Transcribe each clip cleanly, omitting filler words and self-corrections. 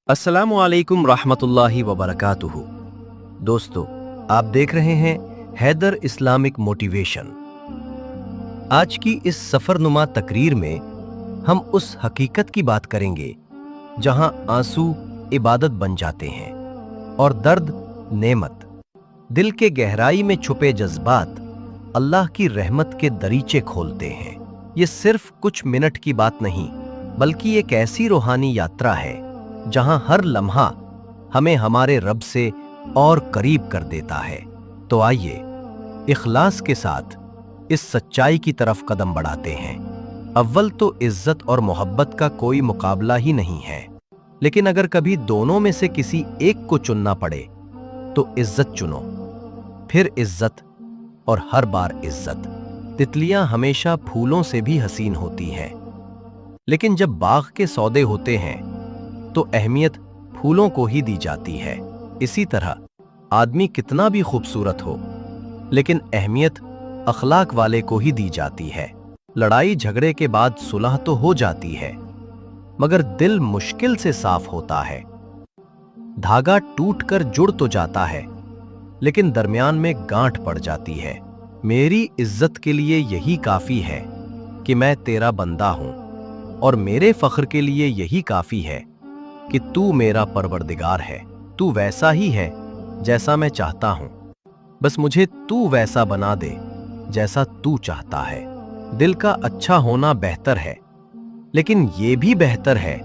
अस्सलामु अलैकुम रहमतुल्लाहि व बरकातुहू। दोस्तों, आप देख रहे हैं हैदर इस्लामिक मोटिवेशन। आज की इस सफरनुमा तकरीर में हम उस हकीकत की बात करेंगे जहां आंसू इबादत बन जाते हैं और दर्द नेमत। दिल के गहराई में छुपे जज्बात अल्लाह की रहमत के दरीचे खोलते हैं। ये सिर्फ कुछ मिनट की बात नहीं, बल्कि एक ऐसी रूहानी यात्रा है जहां हर लम्हा हमें हमारे रब से और करीब कर देता है। तो आइए इखलास के साथ इस सच्चाई की तरफ कदम बढ़ाते हैं। अव्वल तो इज्जत और मोहब्बत का कोई मुकाबला ही नहीं है, लेकिन अगर कभी दोनों में से किसी एक को चुनना पड़े तो इज्जत चुनो, फिर इज्जत और हर बार इज्जत। तितलियां हमेशा फूलों से भी हसीन होती हैं, लेकिन जब बाग के सौदे होते हैं तो अहमियत फूलों को ही दी जाती है। इसी तरह आदमी कितना भी खूबसूरत हो, लेकिन अहमियत अखलाक वाले को ही दी जाती है। लड़ाई झगड़े के बाद सुलह तो हो जाती है, मगर दिल मुश्किल से साफ होता है। धागा टूटकर जुड़ तो जाता है, लेकिन दरमियान में गांठ पड़ जाती है। मेरी इज्जत के लिए यही काफी है कि मैं तेरा बंदा हूं, और मेरे फख्र के लिए यही काफी है कि तू मेरा परवरदिगार है। तू वैसा ही है जैसा मैं चाहता हूं, बस मुझे तू वैसा बना दे जैसा तू चाहता है। दिल का अच्छा होना बेहतर है, लेकिन यह भी बेहतर है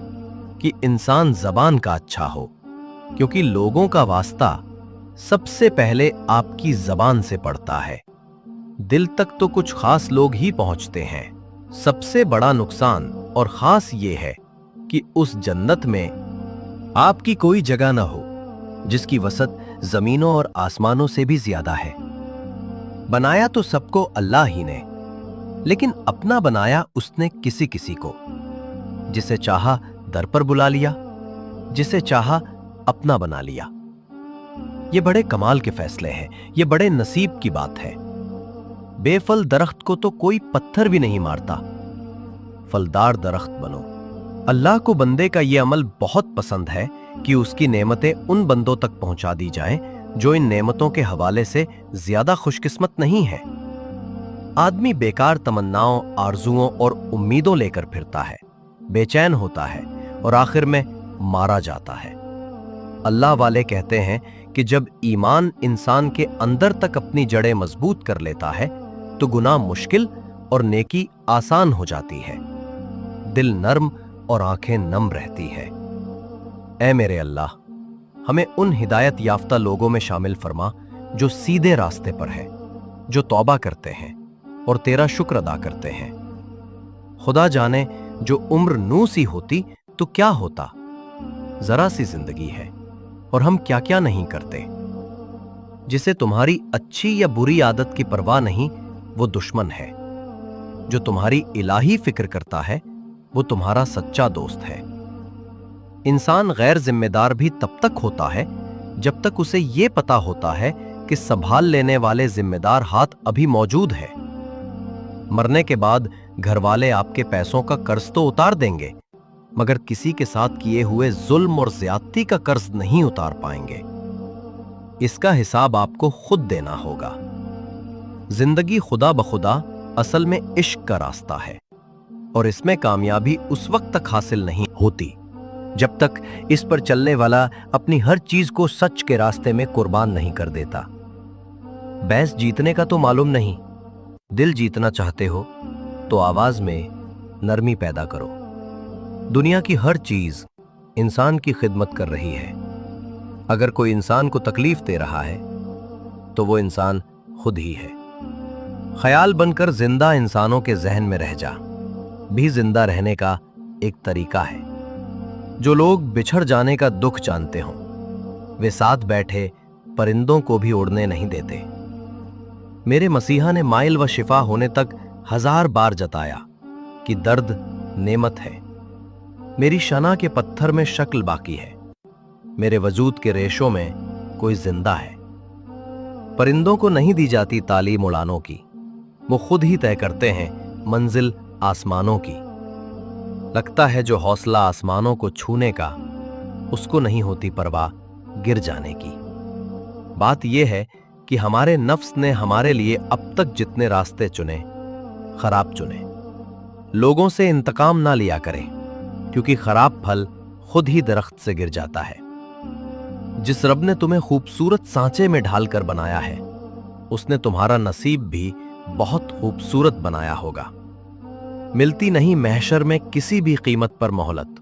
कि इंसान जबान का अच्छा हो, क्योंकि लोगों का वास्ता सबसे पहले आपकी जबान से पड़ता है। दिल तक तो कुछ खास लोग ही पहुंचते हैं। सबसे बड़ा नुकसान और खास ये है कि उस जन्नत में आपकी कोई जगह न हो जिसकी वसत जमीनों और आसमानों से भी ज्यादा है। बनाया तो सबको अल्लाह ही ने, लेकिन अपना बनाया उसने किसी किसी को। जिसे चाहा दर पर बुला लिया, जिसे चाहा अपना बना लिया। ये बड़े कमाल के फैसले हैं, ये बड़े नसीब की बात है। बेफल दरख्त को तो कोई पत्थर भी नहीं मारता। फलदार दरख्त बनो। अल्लाह को बंदे का ये अमल बहुत पसंद है कि उसकी नेमतें उन बंदों तक पहुंचा दी जाएं जो इन नेमतों के हवाले से ज्यादा खुशकिस्मत नहीं है। आदमी बेकार तमन्नाओं, आरजुओं और उम्मीदों लेकर फिरता है, बेचैन होता है और आखिर में मारा जाता है। अल्लाह वाले कहते हैं कि जब ईमान इंसान के अंदर तक अपनी जड़ें मजबूत कर लेता है तो गुनाह मुश्किल और नेकी आसान हो जाती है। दिल नर्म और आंखें नम रहती है। ऐ मेरे अल्लाह, हमें उन हिदायत याफ्ता लोगों में शामिल फरमा जो सीधे रास्ते पर है, जो तौबा करते हैं और तेरा शुक्र अदा करते हैं। खुदा जाने जो उम्र नूह सी होती तो क्या होता। जरा सी जिंदगी है और हम क्या क्या नहीं करते। जिसे तुम्हारी अच्छी या बुरी आदत की परवाह नहीं, वो दुश्मन है। जो तुम्हारी इलाही फिक्र करता है, वो तुम्हारा सच्चा दोस्त है। इंसान गैर जिम्मेदार भी तब तक होता है जब तक उसे ये पता होता है कि संभाल लेने वाले जिम्मेदार हाथ अभी मौजूद है। मरने के बाद घर वाले आपके पैसों का कर्ज तो उतार देंगे, मगर किसी के साथ किए हुए जुल्म और ज्यादती का कर्ज नहीं उतार पाएंगे। इसका हिसाब आपको खुद देना होगा। जिंदगी खुदा बखुदा असल में इश्क का रास्ता है, और इसमें कामयाबी उस वक्त तक हासिल नहीं होती जब तक इस पर चलने वाला अपनी हर चीज को सच के रास्ते में कुर्बान नहीं कर देता। भैंस जीतने का तो मालूम नहीं, दिल जीतना चाहते हो तो आवाज में नरमी पैदा करो। दुनिया की हर चीज इंसान की खिदमत कर रही है। अगर कोई इंसान को तकलीफ दे रहा है तो वो इंसान खुद ही है। ख्याल बनकर जिंदा इंसानों के जहन में रह जा भी जिंदा रहने का एक तरीका है। जो लोग बिछड़ जाने का दुख जानते हों, वे साथ बैठे परिंदों को भी उड़ने नहीं देते। मेरे मसीहा ने माइल व शिफा होने तक 1000 बार जताया कि दर्द नेमत है। मेरी शना के पत्थर में शक्ल बाकी है, मेरे वजूद के रेशों में कोई जिंदा है। परिंदों को नहीं दी जाती तालीम उड़ानों की, वो खुद ही तय करते हैं मंजिल आसमानों की। लगता है जो हौसला आसमानों को छूने का, उसको नहीं होती परवाह गिर जाने की। बात यह है कि हमारे नफ्स ने हमारे लिए अब तक जितने रास्ते चुने, खराब चुने। लोगों से इंतकाम ना लिया करें, क्योंकि खराब फल खुद ही दरख्त से गिर जाता है। जिस रब ने तुम्हें खूबसूरत सांचे में ढालकर बनाया है, उसने तुम्हारा नसीब भी बहुत खूबसूरत बनाया होगा। मिलती नहीं महशर में किसी भी कीमत पर मोहलत।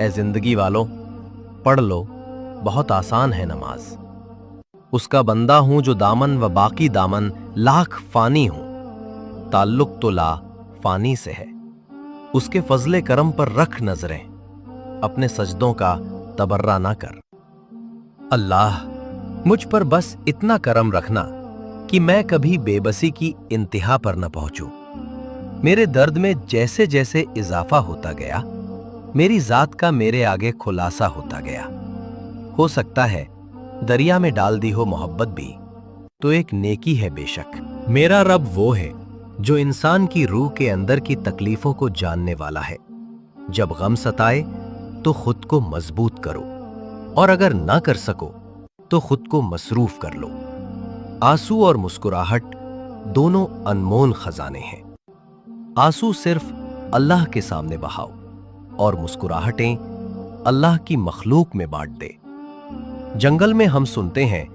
ए जिंदगी वालों, पढ़ लो, बहुत आसान है नमाज। उसका बंदा हूं जो दामन व बाकी दामन लाख फानी हूं, ताल्लुक तो ला फानी से है। उसके फजले करम पर रख नजरें, अपने सजदों का तबर्रा ना कर। अल्लाह, मुझ पर बस इतना करम रखना कि मैं कभी बेबसी की इंतहा पर न पहुंचूं। मेरे दर्द में जैसे जैसे इजाफा होता गया, मेरी जात का मेरे आगे खुलासा होता गया। हो सकता है दरिया में डाल दी हो मोहब्बत भी, तो एक नेकी है बेशक। मेरा रब वो है जो इंसान की रूह के अंदर की तकलीफों को जानने वाला है। जब गम सताए तो खुद को मजबूत करो, और अगर ना कर सको तो खुद को मसरूफ कर लो। आंसू और मुस्कुराहट दोनों अनमोल खजाने हैं। आंसू सिर्फ अल्लाह के सामने बहाओ, और मुस्कुराहटें अल्लाह की मखलूक में बांट दे। जंगल में हम सुनते हैं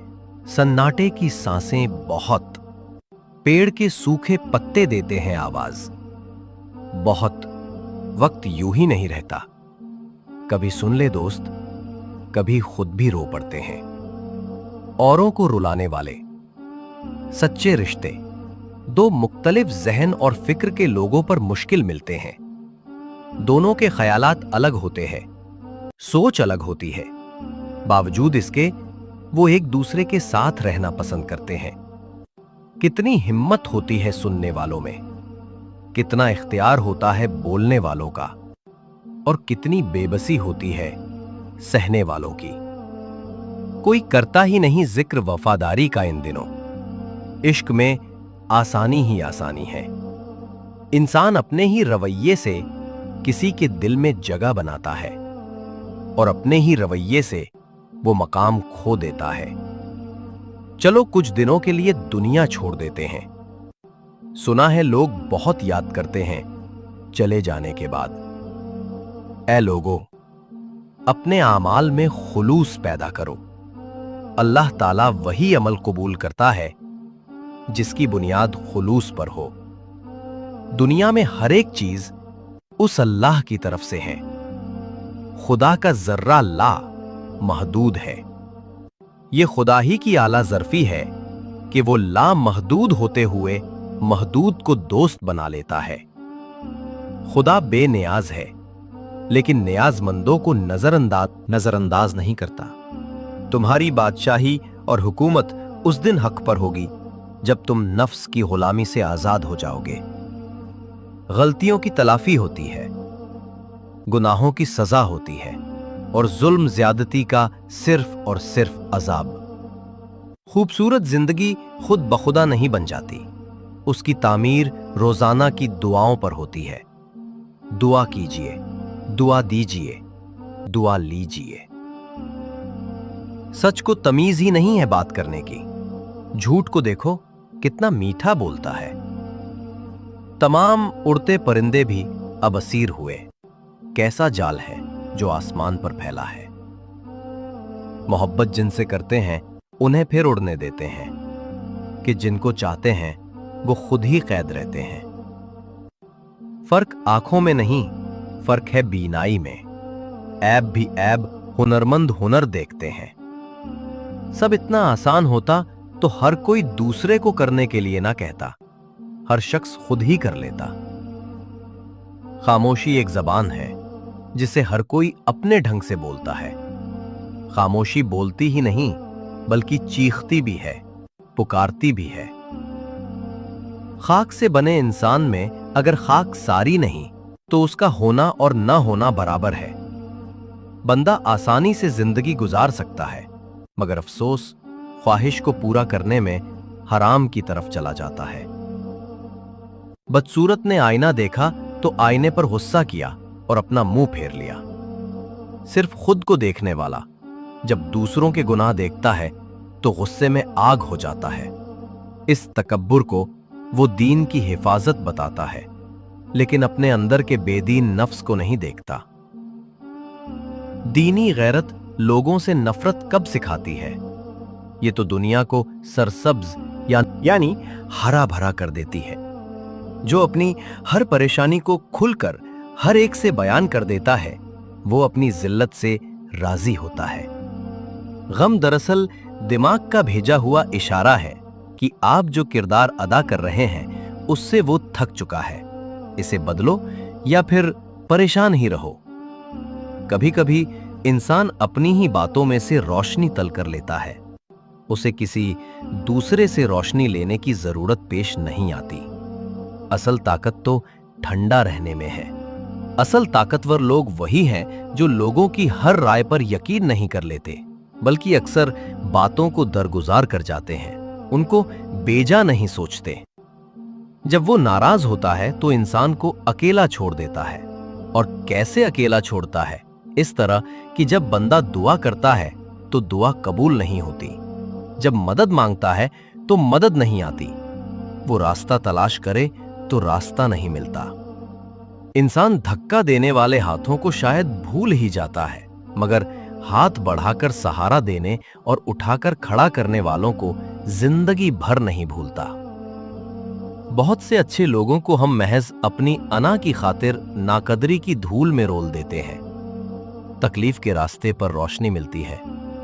सन्नाटे की सांसें बहुत, पेड़ के सूखे पत्ते देते हैं आवाज बहुत। वक्त यूं ही नहीं रहता, कभी सुन ले दोस्त, कभी खुद भी रो पड़ते हैं। औरों को रुलाने वाले सच्चे रिश्ते दो मुख्तलिफ जहन और फिक्र के लोगों पर मुश्किल मिलते हैं। दोनों के ख्यालात अलग होते हैं, सोच अलग होती है, बावजूद इसके वो एक दूसरे के साथ रहना पसंद करते हैं। कितनी हिम्मत होती है सुनने वालों में, कितना इख्तियार होता है बोलने वालों का, और कितनी बेबसी होती है सहने वालों की। कोई करता ही नहीं जिक्र वफादारी का इन दिनों। इश्क में आसानी ही आसानी है। इंसान अपने ही रवैये से किसी के दिल में जगह बनाता है, और अपने ही रवैये से वो मकाम खो देता है। चलो कुछ दिनों के लिए दुनिया छोड़ देते हैं। सुना है लोग बहुत याद करते हैं चले जाने के बाद। ऐ लोगों, अपने आमाल में खुलूस पैदा करो। अल्लाह ताला वही अमल कबूल करता है जिसकी बुनियाद खुलूस पर हो। दुनिया में हर एक चीज उस अल्लाह की तरफ से है। खुदा का जर्रा ला महदूद है। ये खुदा ही की आला ज़र्फी है कि वो ला महदूद होते हुए महदूद को दोस्त बना लेता है। खुदा बेनियाज है, लेकिन नियाजमंदों को नजरअंदाज नहीं करता। तुम्हारी बादशाही और हुकूमत उस दिन हक पर होगी जब तुम नफ्स की गुलामी से आजाद हो जाओगे। गलतियों की तलाफी होती है, गुनाहों की सजा होती है, और जुल्म ज्यादती का सिर्फ और सिर्फ अजाब। खूबसूरत जिंदगी खुद बखुदा नहीं बन जाती, उसकी तामीर रोजाना की दुआओं पर होती है। दुआ कीजिए, दुआ दीजिए, दुआ लीजिए। सच को तमीज ही नहीं है बात करने की। झूठ को देखो कितना मीठा बोलता है। तमाम उड़ते परिंदे भी अब असीर हुए। कैसा जाल है जो आसमान पर फैला है। मोहब्बत जिनसे करते हैं उन्हें फिर उड़ने देते हैं, कि जिनको चाहते हैं वो खुद ही कैद रहते हैं। फर्क आंखों में नहीं, फर्क है बीनाई में। ऐब भी ऐब, हुनरमंद हुनर देखते हैं। सब इतना आसान होता तो हर कोई दूसरे को करने के लिए ना कहता, हर शख्स खुद ही कर लेता। खामोशी एक जबान है जिसे हर कोई अपने ढंग से बोलता है। खामोशी बोलती ही नहीं बल्कि चीखती भी है, पुकारती भी है। खाक से बने इंसान में अगर खाक सारी नहीं तो उसका होना और ना होना बराबर है। बंदा आसानी से जिंदगी गुजार सकता है, मगर अफसोस ख्वाहिश को पूरा करने में हराम की तरफ चला जाता है। बदसूरत ने आईना देखा तो आईने पर गुस्सा किया और अपना मुंह फेर लिया। सिर्फ खुद को देखने वाला जब दूसरों के गुनाह देखता है तो गुस्से में आग हो जाता है। इस तकब्बुर को वो दीन की हिफाजत बताता है, लेकिन अपने अंदर के बेदीन नफ्स को नहीं देखता। दीनी गैरत लोगों से नफरत कब सिखाती है? ये तो दुनिया को सरसब्ज यानी हरा भरा कर देती है। जो अपनी हर परेशानी को खुलकर हर एक से बयान कर देता है, वो अपनी जिल्लत से राजी होता है। गम दरअसल दिमाग का भेजा हुआ इशारा है कि आप जो किरदार अदा कर रहे हैं उससे वो थक चुका है, इसे बदलो या फिर परेशान ही रहो। कभी कभी इंसान अपनी ही बातों में से रोशनी तल कर लेता है, उसे किसी दूसरे से रोशनी लेने की जरूरत पेश नहीं आती। असल ताकत तो ठंडा रहने में है। असल ताकतवर लोग वही हैं जो लोगों की हर राय पर यकीन नहीं कर लेते, बल्कि अक्सर बातों को दरगुजार कर जाते हैं, उनको बेजा नहीं सोचते। जब वो नाराज होता है तो इंसान को अकेला छोड़ देता है। और कैसे अकेला छोड़ता है? इस तरह कि जब बंदा दुआ करता है तो दुआ कबूल नहीं होती, जब मदद मांगता है तो मदद नहीं आती, वो रास्ता तलाश करे तो रास्ता नहीं मिलता। इंसान धक्का देने वाले हाथों को शायद भूल ही जाता है, मगर हाथ बढ़ाकर सहारा देने और उठाकर खड़ा करने वालों को जिंदगी भर नहीं भूलता। बहुत से अच्छे लोगों को हम महज अपनी अना की खातिर नाकदरी की धूल में रोल देते हैं। तकलीफ के रास्ते पर रोशनी मिलती है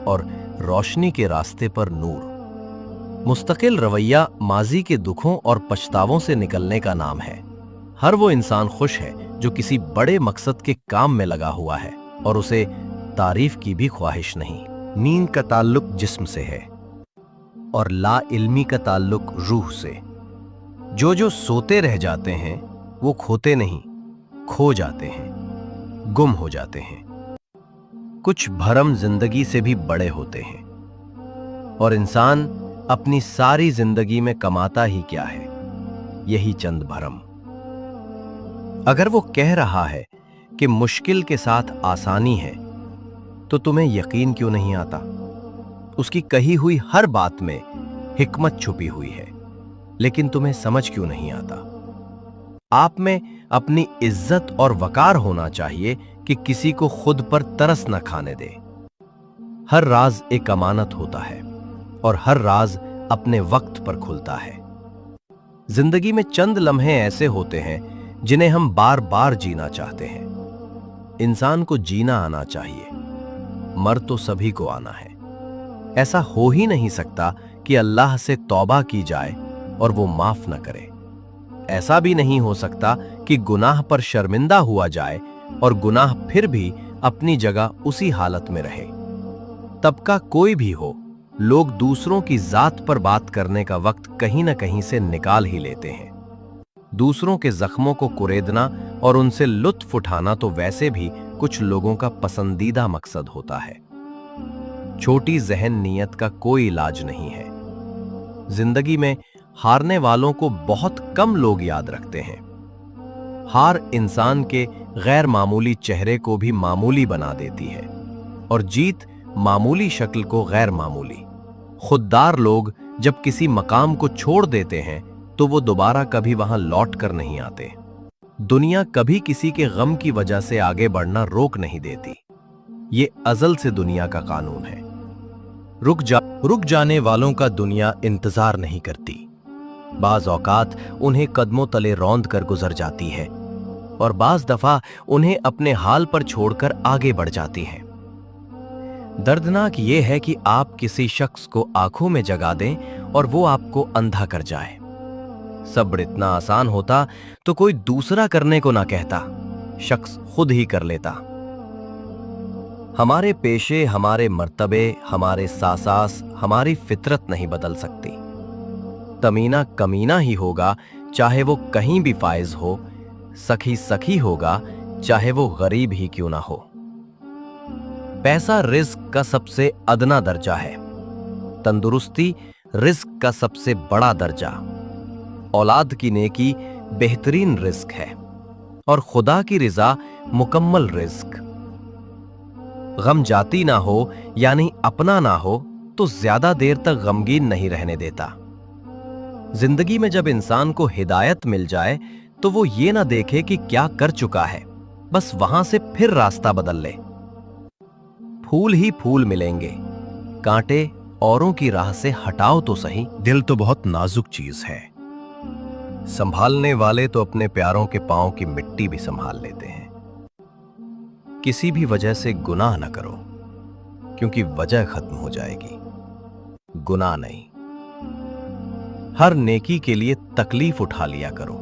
और रोशनी के रास्ते पर नूर। मुस्तकिल रवैया माजी के दुखों और पछतावों से निकलने का नाम है। हर वो इंसान खुश है जो किसी बड़े मकसद के काम में लगा हुआ है और उसे तारीफ की भी ख्वाहिश नहीं। नींद का ताल्लुक जिस्म से है और ला इल्मी का ताल्लुक रूह से। जो सोते रह जाते हैं वो खोते नहीं, खो जाते हैं, गुम हो जाते हैं। कुछ भरम जिंदगी से भी बड़े होते हैं और इंसान अपनी सारी जिंदगी में कमाता ही क्या है? यही चंद भरम। अगर वो कह रहा है कि मुश्किल के साथ आसानी है, तो तुम्हें यकीन क्यों नहीं आता? उसकी कही हुई हर बात में हिकमत छुपी हुई है, लेकिन तुम्हें समझ क्यों नहीं आता? आप में अपनी इज्जत और वकार होना चाहिए कि किसी को खुद पर तरस न खाने दे। हर राज एक अमानत होता है और हर राज अपने वक्त पर खुलता है। जिंदगी में चंद लम्हे ऐसे होते हैं जिन्हें हम बार बार जीना चाहते हैं। इंसान को जीना आना चाहिए, मर तो सभी को आना है। ऐसा हो ही नहीं सकता कि अल्लाह से तौबा की जाए और वो माफ न करे। ऐसा भी नहीं हो सकता कि गुनाह पर शर्मिंदा हुआ जाए और गुनाह फिर भी अपनी जगह उसी हालत में रहे। तबका कोई भी हो, लोग दूसरों की जात पर बात करने का वक्त कहीं न कहीं से निकाल ही लेते हैं। दूसरों के जख्मों को कुरेदना और उनसे लुत्फ उठाना तो वैसे भी कुछ लोगों का पसंदीदा मकसद होता है। छोटी जहन नीयत का कोई इलाज नहीं है। जिंदगी में हारने वालों को बहुत कम लोग याद रखते हैं। हार इंसान के गैर मामूली चेहरे को भी मामूली बना देती है और जीत मामूली शक्ल को गैर मामूली। खुददार लोग जब किसी मकाम को छोड़ देते हैं तो वो दोबारा कभी वहां लौट कर नहीं आते। दुनिया कभी किसी के गम की वजह से आगे बढ़ना रोक नहीं देती। ये अजल से दुनिया का कानून है। रुक जाने वालों का दुनिया इंतजार नहीं करती। बाज औकात उन्हें कदमों तले रौंद कर गुजर जाती है और बाज दफा उन्हें अपने हाल पर छोड़कर आगे बढ़ जाती है। दर्दनाक यह है कि आप किसी शख्स को आंखों में जगा दें और वो आपको अंधा कर जाए। सब्र इतना आसान होता तो कोई दूसरा करने को ना कहता, शख्स खुद ही कर लेता। हमारे पेशे, हमारे मर्तबे, हमारे सासास, हमारी फितरत नहीं बदल सकती। तमीना कमीना ही होगा, चाहे वो कहीं भी फायज हो। सखी सखी होगा, चाहे वो गरीब ही क्यों ना हो। पैसा रिस्क का सबसे अदना दर्जा है, तंदुरुस्ती रिस्क का सबसे बड़ा दर्जा। औलाद की नेकी बेहतरीन रिस्क है और खुदा की रिजा मुकम्मल रिस्क। गम जाती ना हो यानी अपना ना हो तो ज्यादा देर तक गमगीन नहीं रहने देता। जिंदगी में जब इंसान को हिदायत मिल जाए तो वो ये ना देखे कि क्या कर चुका है, बस वहां से फिर रास्ता बदल ले। फूल ही फूल मिलेंगे, कांटे औरों की राह से हटाओ तो सही। दिल तो बहुत नाजुक चीज है, संभालने वाले तो अपने प्यारों के पांव की मिट्टी भी संभाल लेते हैं। किसी भी वजह से गुनाह न करो, क्योंकि वजह खत्म हो जाएगी, गुनाह नहीं। हर नेकी के लिए तकलीफ उठा लिया करो,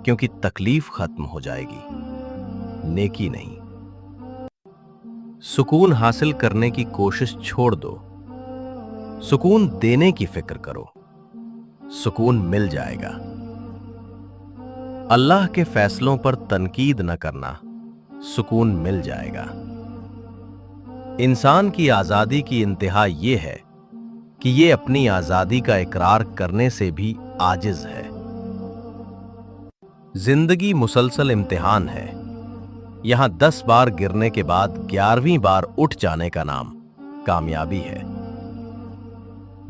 क्योंकि तकलीफ खत्म हो जाएगी, नेकी नहीं। सुकून हासिल करने की कोशिश छोड़ दो, सुकून देने की फिक्र करो, सुकून मिल जाएगा। अल्लाह के फैसलों पर तनकीद न करना, सुकून मिल जाएगा। इंसान की आजादी की इंतहा यह है कि ये अपनी आजादी का इकरार करने से भी आजिज है। जिंदगी मुसलसल इम्तिहान है, यहां 10 बार गिरने के बाद 11वीं बार उठ जाने का नाम कामयाबी है।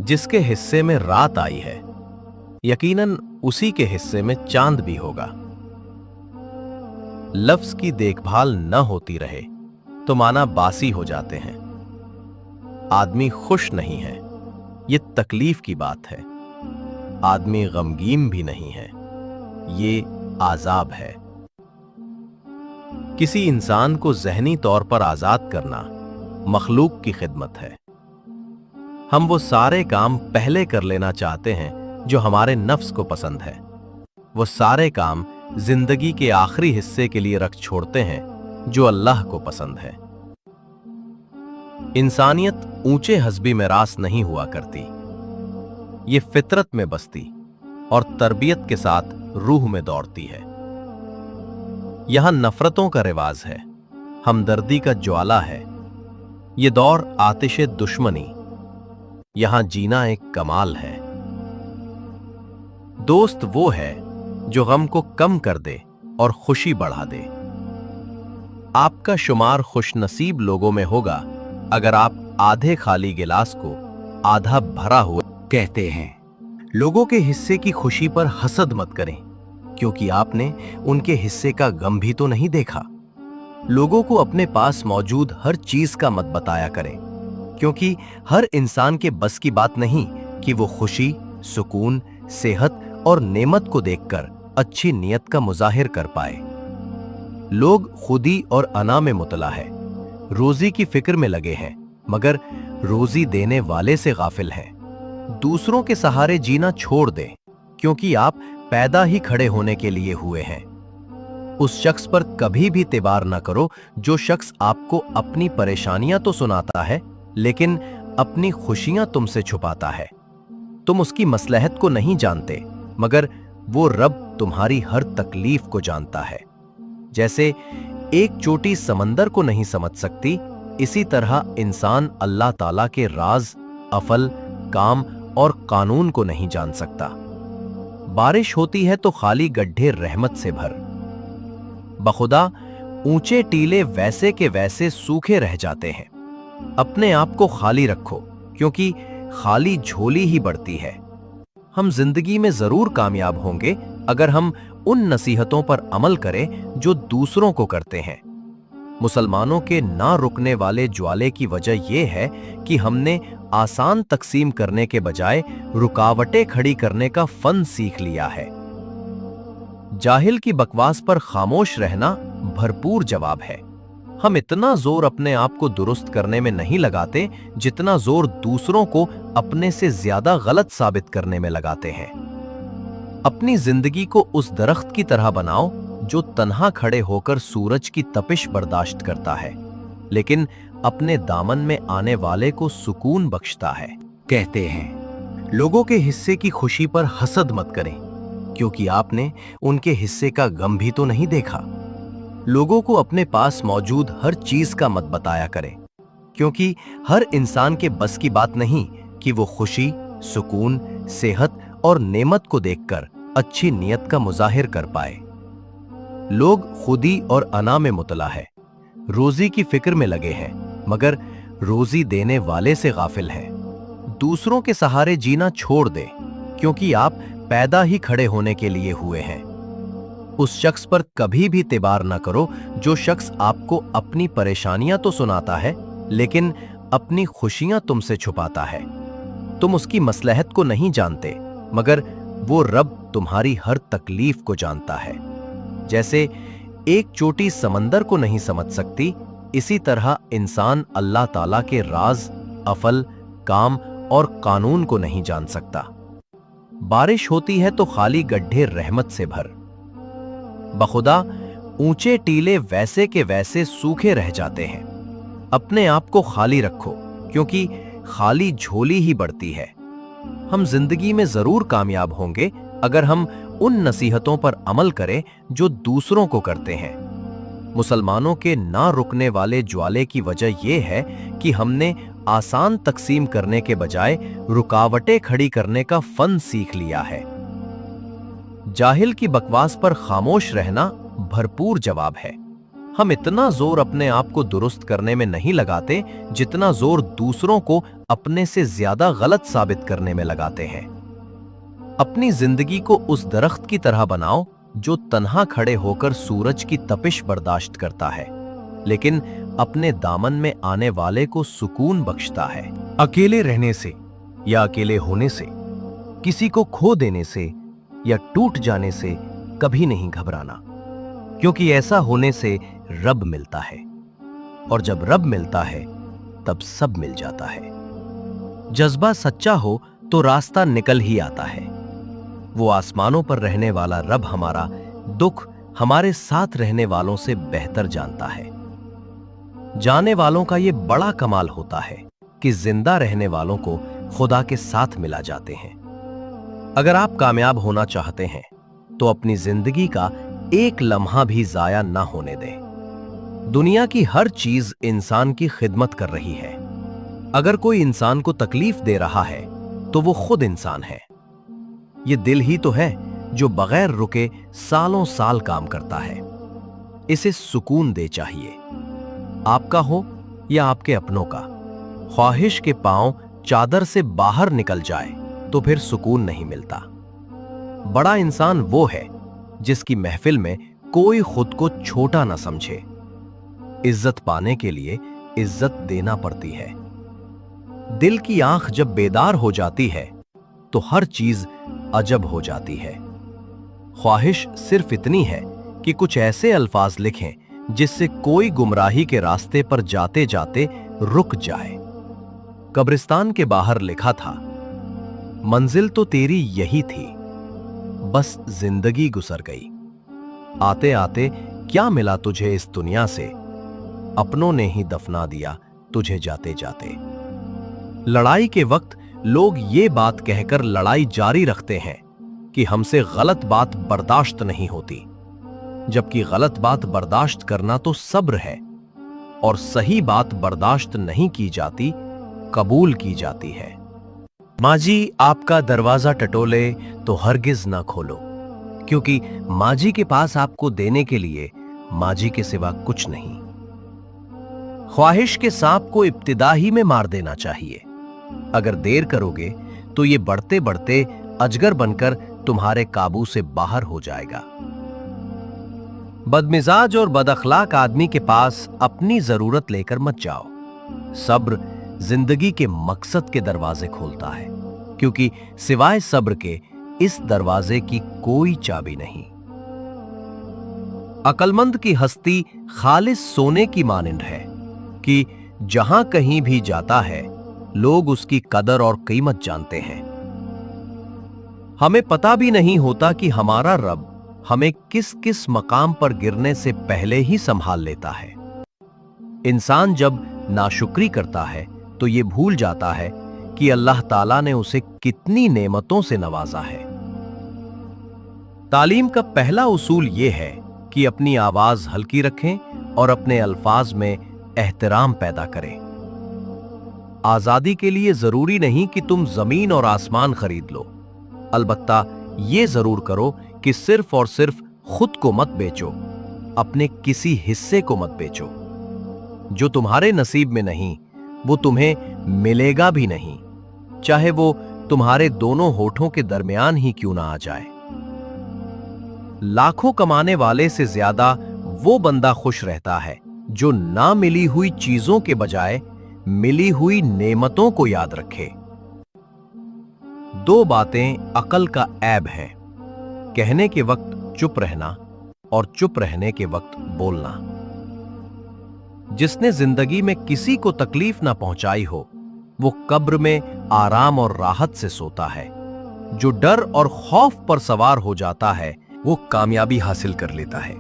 जिसके हिस्से में रात आई है, यकीनन उसी के हिस्से में चांद भी होगा। लफ्ज की देखभाल न होती रहे तो माना बासी हो जाते हैं। आदमी खुश नहीं है, ये तकलीफ की बात है। आदमी गमगीन भी नहीं है, ये आजाब है। किसी इंसान को ज़हनी तौर पर आजाद करना मखलूक की खिदमत है। हम वो सारे काम पहले कर लेना चाहते हैं जो हमारे नफ्स को पसंद है। वो सारे काम जिंदगी के आखिरी हिस्से के लिए रख छोड़ते हैं जो अल्लाह को पसंद है। इंसानियत ऊंचे हस्बी में रास नहीं हुआ करती, ये फितरत में बसती और तरबियत के साथ रूह में दौड़ती है। यहां नफरतों का रिवाज है, हमदर्दी का ज्वाला है। ये दौर आतिशे दुश्मनी, यहां जीना एक कमाल है। दोस्त वो है जो गम को कम कर दे और खुशी बढ़ा दे। आपका शुमार खुशनसीब लोगों में होगा अगर आप आधे खाली गिलास को आधा भरा हुआ कहते हैं। लोगों के हिस्से की खुशी पर हसद मत करें, क्योंकि आपने उनके हिस्से का गम भी तो नहीं देखा। लोगों को अपने पास मौजूद हर चीज का मत बताया करें, क्योंकि हर इंसान के बस की बात नहीं कि वो खुशी, सुकून, सेहत और नेमत को देखकर अच्छी नियत का मुजाहिर कर पाए। लोग खुदी और अना में मुतला है, रोजी की फिक्र में लगे हैं, मगर रोजी देने वाले से गाफिल हैं। दूसरों के सहारे जीना छोड़ दें, क्योंकि आप पैदा ही खड़े होने के लिए हुए हैं। उस शख्स पर कभी भी तिबार न करो जो शख्स आपको अपनी परेशानियां तो सुनाता है, लेकिन अपनी खुशियां तुमसे छुपाता है। तुम उसकी मसलहत को नहीं जानते, मगर वो रब तुम्हारी हर तकलीफ को जानता है। जैसे एक चोटी समंदर को नहीं समझ सकती, इसी तरह इंसान अल्लाह ताला के राज, अफल, काम और कानून को नहीं जान सकता। बारिश होती है तो खाली गड्ढे रहमत से भर। बखुदा ऊंचे टीले वैसे के वैसे सूखे रह जाते हैं। अपने आप को खाली रखो, क्योंकि खाली झोली ही बढ़ती है। हम जिंदगी में जरूर कामयाब होंगे अगर हम उन नसीहतों पर अमल करें जो दूसरों को करते हैं। मुसलमानों के ना रुकने वाले ज्वाले की वजह यह है कि हमने आसान तकसीम करने के बजाय रुकावटें खड़ी करने का फन सीख लिया है। जाहिल की बकवास पर खामोश रहना भरपूर जवाब है। हम इतना जोर अपने आप को दुरुस्त करने में नहीं लगाते जितना जोर दूसरों को अपने से ज्यादा गलत साबित करने में लगाते हैं। अपनी जिंदगी को उस दरख्त की तरह बनाओ जो तन्हा खड़े होकर सूरज की तपिश बर्दाश्त करता है, लेकिन अपने दामन में आने वाले को सुकून बख्शता है। कहते हैं, लोगों के हिस्से की खुशी पर हसद मत करें, क्योंकि आपने उनके हिस्से का गम भी तो नहीं देखा। लोगों को अपने पास मौजूद हर चीज का मत बताया करें, क्योंकि हर इंसान के बस की बात नहीं कि वो खुशी, सुकून, सेहत और नेमत को देखकर अच्छी नियत का मुजाहिर कर पाए। लोग खुदी और अना में मुतला है, रोजी की फिक्र में लगे हैं, मगर रोजी देने वाले से गाफिल है। दूसरों के सहारे जीना छोड़ दे, क्योंकि आप पैदा ही खड़े होने के लिए हुए हैं। उस शख्स पर कभी भी तिबार न करो जो शख्स आपको अपनी परेशानियां तो सुनाता है, लेकिन अपनी खुशियां तुमसे छुपाता है। तुम उसकी मसलहत को नहीं जानते, मगर वो रब तुम्हारी हर तकलीफ को जानता है। जैसे एक चोटी समंदर को नहीं समझ सकती, इसी तरह इंसान अल्लाह ताला के राज, अफल, काम और कानून को नहीं जान सकता। बारिश होती है तो खाली गड्ढे रहमत से भर। बखुदा ऊंचे टीले वैसे के वैसे सूखे रह जाते हैं। अपने आप को खाली रखो, क्योंकि खाली झोली ही बढ़ती है। हम जिंदगी में जरूर कामयाब होंगे अगर हम उन नसीहतों पर अमल करें जो दूसरों को करते हैं। मुसलमानों के ना रुकने वाले ज्वाले की वजह यह है कि हमने आसान तकसीम करने के बजाय रुकावटें खड़ी करने का फन सीख लिया है। जाहिल की बकवास पर खामोश रहना भरपूर जवाब है। हम इतना जोर अपने आप को दुरुस्त करने में नहीं लगाते जितना जोर दूसरों को अपने से ज्यादा गलत साबित करने में लगाते हैं। अपनी जिंदगी को उस दरख्त की तरह बनाओ जो तन्हा खड़े होकर सूरज की तपिश बर्दाश्त करता है, लेकिन अपने दामन में आने वाले को सुकून बख्शता है। अकेले रहने से या अकेले होने से, किसी को खो देने से या टूट जाने से कभी नहीं घबराना, क्योंकि ऐसा होने से रब मिलता है, और जब रब मिलता है तब सब मिल जाता है। जज्बा सच्चा हो तो रास्ता निकल ही आता है। वो आसमानों पर रहने वाला रब हमारा दुख हमारे साथ रहने वालों से बेहतर जानता है। जाने वालों का ये बड़ा कमाल होता है कि जिंदा रहने वालों को खुदा के साथ मिला जाते हैं। अगर आप कामयाब होना चाहते हैं तो अपनी जिंदगी का एक लम्हा भी जाया ना होने दें। दुनिया की हर चीज इंसान की खिदमत कर रही है। अगर कोई इंसान को तकलीफ दे रहा है तो वो खुद इंसान है। ये दिल ही तो है जो बगैर रुके सालों साल काम करता है। इसे सुकून दे चाहिए, आपका हो या आपके अपनों का। ख्वाहिश के पांव चादर से बाहर निकल जाए तो फिर सुकून नहीं मिलता। बड़ा इंसान वो है जिसकी महफिल में कोई खुद को छोटा ना समझे। इज्जत पाने के लिए इज्जत देना पड़ती है। दिल की आंख जब बेदार हो जाती है तो हर चीज अजब हो जाती है। ख्वाहिश सिर्फ इतनी है कि कुछ ऐसे अल्फाज लिखें जिससे कोई गुमराही के रास्ते पर जाते जाते रुक जाए। कब्रिस्तान के बाहर लिखा था, मंजिल तो तेरी यही थी, बस जिंदगी गुजर गई। आते आते क्या मिला तुझे इस दुनिया से, अपनों ने ही दफना दिया तुझे जाते जाते। लड़ाई के वक्त लोग ये बात कहकर लड़ाई जारी रखते हैं कि हमसे गलत बात बर्दाश्त नहीं होती, जबकि गलत बात बर्दाश्त करना तो सब्र है, और सही बात बर्दाश्त नहीं की जाती, कबूल की जाती है। माँ जी आपका दरवाजा टटोले तो हरगिज ना खोलो, क्योंकि माँ जी के पास आपको देने के लिए माँ जी के सिवा कुछ नहीं। ख्वाहिश के सांप को इब्तिदा ही में मार देना चाहिए। अगर देर करोगे तो ये बढ़ते बढ़ते अजगर बनकर तुम्हारे काबू से बाहर हो जाएगा। बदमिजाज और बदअखलाक आदमी के पास अपनी जरूरत लेकर मत जाओ। सब्र जिंदगी के मकसद के दरवाजे खोलता है, क्योंकि सिवाय सब्र के इस दरवाजे की कोई चाबी नहीं। अक्लमंद की हस्ती खालिस सोने की मानिंद है कि जहां कहीं भी जाता है लोग उसकी कदर और कीमत जानते हैं। हमें पता भी नहीं होता कि हमारा रब हमें किस किस मकाम पर गिरने से पहले ही संभाल लेता है। इंसान जब नाशुक्री करता है तो ये भूल जाता है कि अल्लाह ताला ने उसे कितनी नेमतों से नवाजा है। तालीम का पहला उसूल यह है कि अपनी आवाज हल्की रखें और अपने अल्फाज में एहतराम पैदा करें। आजादी के लिए जरूरी नहीं कि तुम जमीन और आसमान खरीद लो, अलबत्ता ये जरूर करो कि सिर्फ और सिर्फ खुद को मत बेचो, अपने किसी हिस्से को मत बेचो। जो तुम्हारे नसीब में नहीं वो तुम्हें मिलेगा भी नहीं, चाहे वो तुम्हारे दोनों होठों के दरमियान ही क्यों ना आ जाए। लाखों कमाने वाले से ज्यादा वो बंदा खुश रहता है जो ना मिली हुई चीजों के बजाय मिली हुई नेमतों को याद रखे। दो बातें अकल का ऐब हैं, कहने के वक्त चुप रहना और चुप रहने के वक्त बोलना। जिसने जिंदगी में किसी को तकलीफ ना पहुंचाई हो वो कब्र में आराम और राहत से सोता है। जो डर और खौफ पर सवार हो जाता है वो कामयाबी हासिल कर लेता है।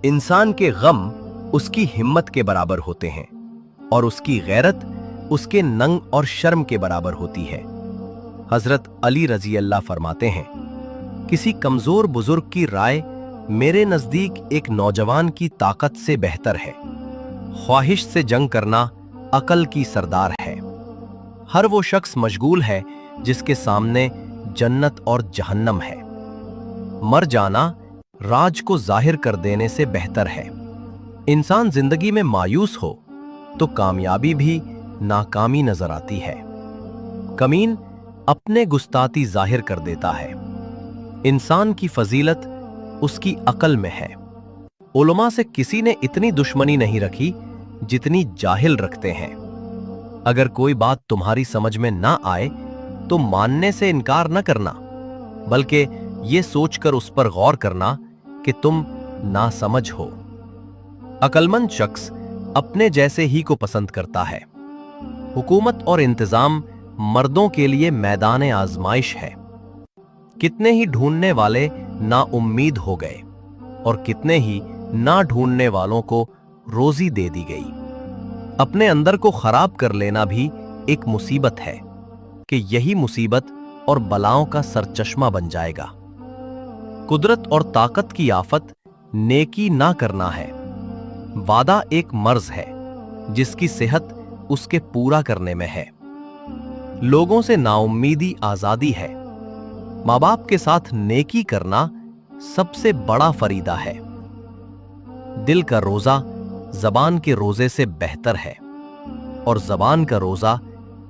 इंसान के गम उसकी हिम्मत के बराबर होते हैं और उसकी गैरत उसके नंग और शर्म के बराबर होती है। हजरत अली रजी अल्लाह फरमाते हैं, किसी कमजोर बुजुर्ग की राय मेरे नजदीक एक नौजवान की ताकत से बेहतर है। ख्वाहिश से जंग करना अकल की सरदार है। हर वो शख्स मशगूल है जिसके सामने जन्नत और जहन्नम है। मर जाना राज को जाहिर कर देने से बेहतर है। इंसान जिंदगी में मायूस हो तो कामयाबी भी नाकामी नजर आती है। कमीन अपने गुस्ताती जाहिर कर देता है। इंसान की फजीलत उसकी अकल में है। उलमा से किसी ने इतनी दुश्मनी नहीं रखी जितनी जाहिल रखते हैं। अगर कोई बात तुम्हारी समझ में ना आए तो मानने से इनकार न करना, बल्कि ये सोचकर उस पर गौर करना कि तुम नासमझ हो। अक्लमंद शख्स अपने जैसे ही को पसंद करता है। हुकूमत और इंतजाम मर्दों के लिए मैदान आजमाइश है। कितने ही ढूंढने वाले नाउम्मीद हो गए और कितने ही ना ढूंढने वालों को रोजी दे दी गई। अपने अंदर को खराब कर लेना भी एक मुसीबत है कि यही मुसीबत और बलाओं का सरचश्मा बन जाएगा। कुदरत और ताकत की आफत नेकी ना करना है। वादा एक मर्ज है जिसकी सेहत उसके पूरा करने में है। लोगों से नाउम्मीदी आजादी है। माँ बाप के साथ नेकी करना सबसे बड़ा फरीदा है। दिल का रोजा जबान के रोजे से बेहतर है और जबान का रोजा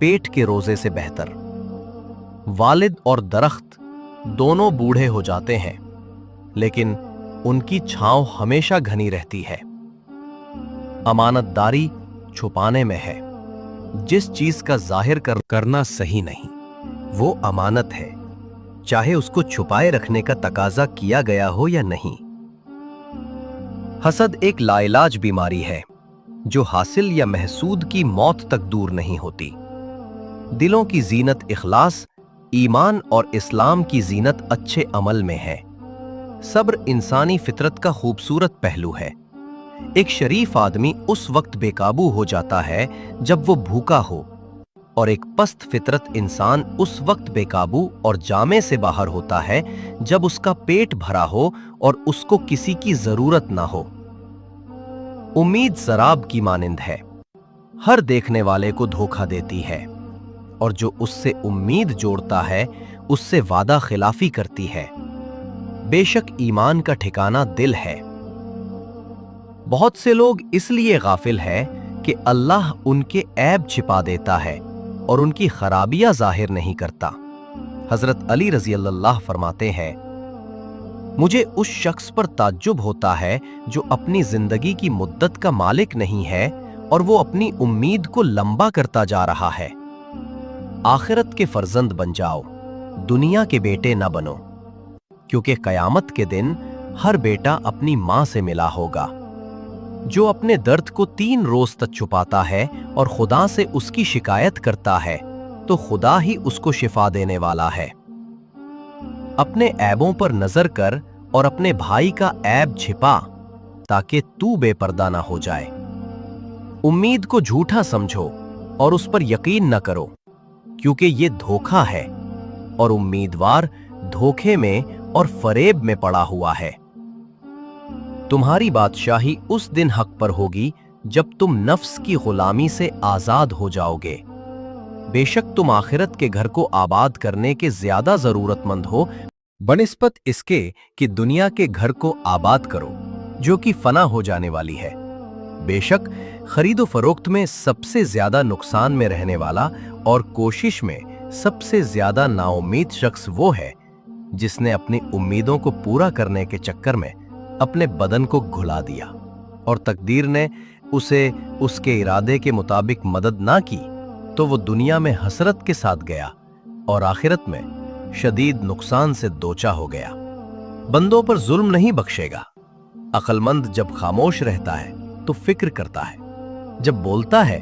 पेट के रोजे से बेहतर। वालिद और दरख्त दोनों बूढ़े हो जाते हैं, लेकिन उनकी छांव हमेशा घनी रहती है। अमानतदारी छुपाने में है। जिस चीज का जाहिर करना सही नहीं वो अमानत है, चाहे उसको छुपाए रखने का तकाजा किया गया हो या नहीं। हसद एक लाइलाज बीमारी है जो हासिल या महसूद की मौत तक दूर नहीं होती। दिलों की जीनत इखलास, ईमान और इस्लाम की जीनत अच्छे अमल में है। सब्र इंसानी फितरत का खूबसूरत पहलू है। एक शरीफ आदमी उस वक्त बेकाबू हो जाता है जब वो भूखा हो, और एक पस्त फितरत इंसान उस वक्त बेकाबू और जामे से बाहर होता है जब उसका पेट भरा हो और उसको किसी की जरूरत ना हो। उम्मीद शराब की मानिंद है, हर देखने वाले को धोखा देती है, और जो उससे उम्मीद जोड़ता है उससे वादा खिलाफी करती है। बेशक ईमान का ठिकाना दिल है। बहुत से लोग इसलिए गाफिल है कि अल्लाह उनके ऐब छिपा देता है और उनकी खराबियां जाहिर नहीं करता। हजरत अली रजी अल्लाह फरमाते हैं, मुझे उस शख्स पर ताज्जुब होता है जो अपनी जिंदगी की मुद्दत का मालिक नहीं है और वो अपनी उम्मीद को लंबा करता जा रहा है। आखिरत के फर्जंद बन जाओ, दुनिया के बेटे न बनो, क्योंकि कयामत के दिन हर बेटा अपनी मां से मिला होगा। जो अपने दर्द को 3 रोज तक छुपाता है और खुदा से उसकी शिकायत करता है तो खुदा ही उसको शिफा देने वाला है। अपने ऐबों पर नजर कर और अपने भाई का ऐब छिपा ताकि तू बेपर्दा ना हो जाए। उम्मीद को झूठा समझो और उस पर यकीन न करो, क्योंकि ये धोखा है और उम्मीदवार धोखे में और फरेब में पड़ा हुआ है। तुम्हारी बादशाही उस दिन हक पर होगी जब तुम नफ्स की गुलामी से आजाद हो जाओगे। बेशक तुम आखिरत के घर को आबाद करने के ज्यादा जरूरतमंद हो बनिस्बत इसके कि दुनिया के घर को आबाद करो जो कि फना हो जाने वाली है। बेशक खरीदो फरोख्त में सबसे ज्यादा नुकसान में रहने वाला और कोशिश में सबसे ज्यादा नाउम्मीद शख्स वो है जिसने अपनी उम्मीदों को पूरा करने के चक्कर में अपने बदन को घुला दिया और तकदीर ने उसे उसके इरादे के मुताबिक मदद ना की तो वो दुनिया में हसरत के साथ गया और आखिरत में शदीद नुकसान से दोचा हो गया। बंदों पर जुल्म नहीं बख्शेगा। अक्लमंद जब खामोश रहता है तो फिक्र करता है, जब बोलता है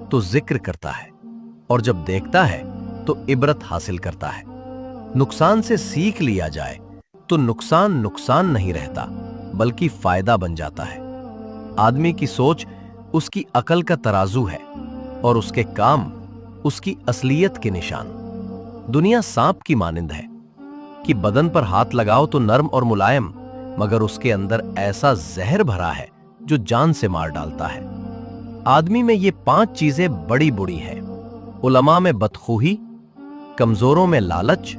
तो जिक्र करता है और जब देखता है तो इबरत हासिल करता है। नुकसान से सीख लिया जाए तो नुकसान नुकसान नहीं रहता बल्कि फायदा बन जाता है। आदमी की सोच उसकी अकल का तराजू है और उसके काम उसकी असलियत के निशान। दुनिया सांप की मानिंद है कि बदन पर हाथ लगाओ तो नरम और मुलायम, मगर उसके अंदर ऐसा जहर भरा है जो जान से मार डालता है। आदमी में ये 5 चीजें बड़ी बुरी हैं। उलमा में बदखुही, कमजोरों में लालच,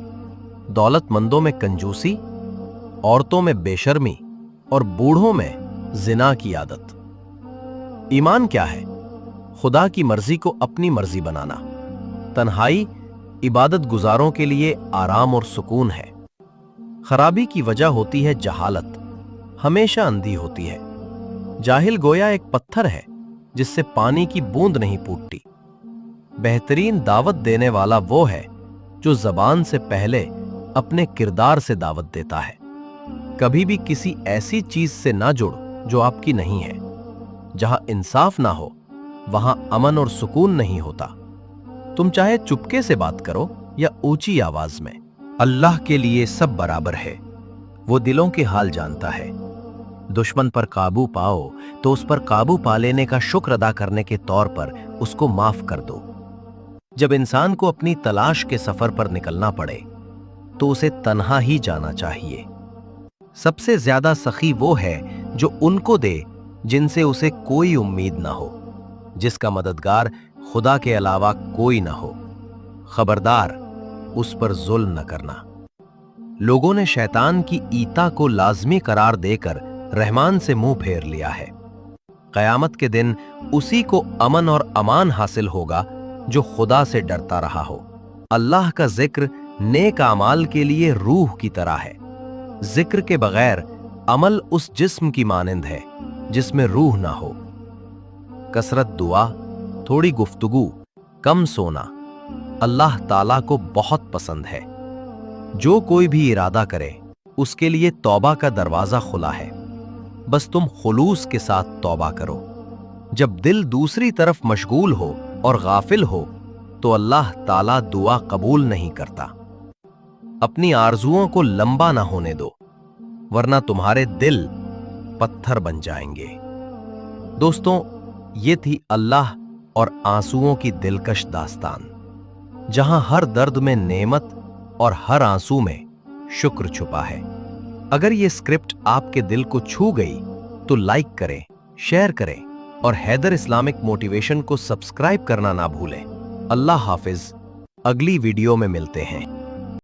दौलतमंदों में कंजूसी, औरतों में बेशर्मी और बूढ़ों में जिना की आदत। ईमान क्या है? खुदा की मर्जी को अपनी मर्जी बनाना। तन्हाई इबादत गुजारों के लिए आराम और सुकून है। खराबी की वजह होती है जहालत, हमेशा अंधी होती है। जाहिल गोया एक पत्थर है जिससे पानी की बूंद नहीं फूटती। बेहतरीन दावत देने वाला वो है जो जबान से पहले अपने किरदार से दावत देता है। कभी भी किसी ऐसी चीज से ना जुड़ जो आपकी नहीं है। जहां इंसाफ ना हो वहां अमन और सुकून नहीं होता। तुम चाहे चुपके से बात करो या ऊंची आवाज में, अल्लाह के लिए सब बराबर है। वो दिलों के हाल जानता है। दुश्मन पर काबू पाओ तो उस पर काबू पा लेने का शुक्र अदा करने के तौर पर उसको माफ कर दो। जब इंसान को अपनी तलाश के सफर पर निकलना पड़े तो उसे तन्हा ही जाना चाहिए। सबसे ज्यादा सखी वो है जो उनको दे जिनसे उसे कोई उम्मीद ना हो, जिसका मददगार खुदा के अलावा कोई ना हो। खबरदार, उस पर जुल्म न करना। लोगों ने शैतान की ईता को लाजमी करार देकर रहमान से मुंह फेर लिया है। कयामत के दिन उसी को अमन और अमान हासिल होगा जो खुदा से डरता रहा हो। अल्लाह का जिक्र नेक आमाल के लिए रूह की तरह है। जिक्र के बगैर अमल उस जिस्म की मानिंद है जिसमें रूह ना हो। कसरत दुआ, थोड़ी गुफ्तगू, कम सोना अल्लाह ताला को बहुत पसंद है। जो कोई भी इरादा करे उसके लिए तौबा का दरवाजा खुला है। बस तुम खुलूस के साथ तौबा करो। जब दिल दूसरी तरफ मशगूल हो और गाफिल हो तो अल्लाह ताला दुआ कबूल नहीं करता। अपनी आरजुओं को लंबा ना होने दो वरना तुम्हारे दिल पत्थर बन जाएंगे। दोस्तों, ये थी अल्लाह और आंसुओं की दिलकश दास्तान, जहां हर दर्द में नेमत और हर आंसू में शुक्र छुपा है। अगर ये स्क्रिप्ट आपके दिल को छू गई तो लाइक करें, शेयर करें और हैदर इस्लामिक मोटिवेशन को सब्सक्राइब करना ना भूलें। अल्लाह हाफिज। अगली वीडियो में मिलते हैं।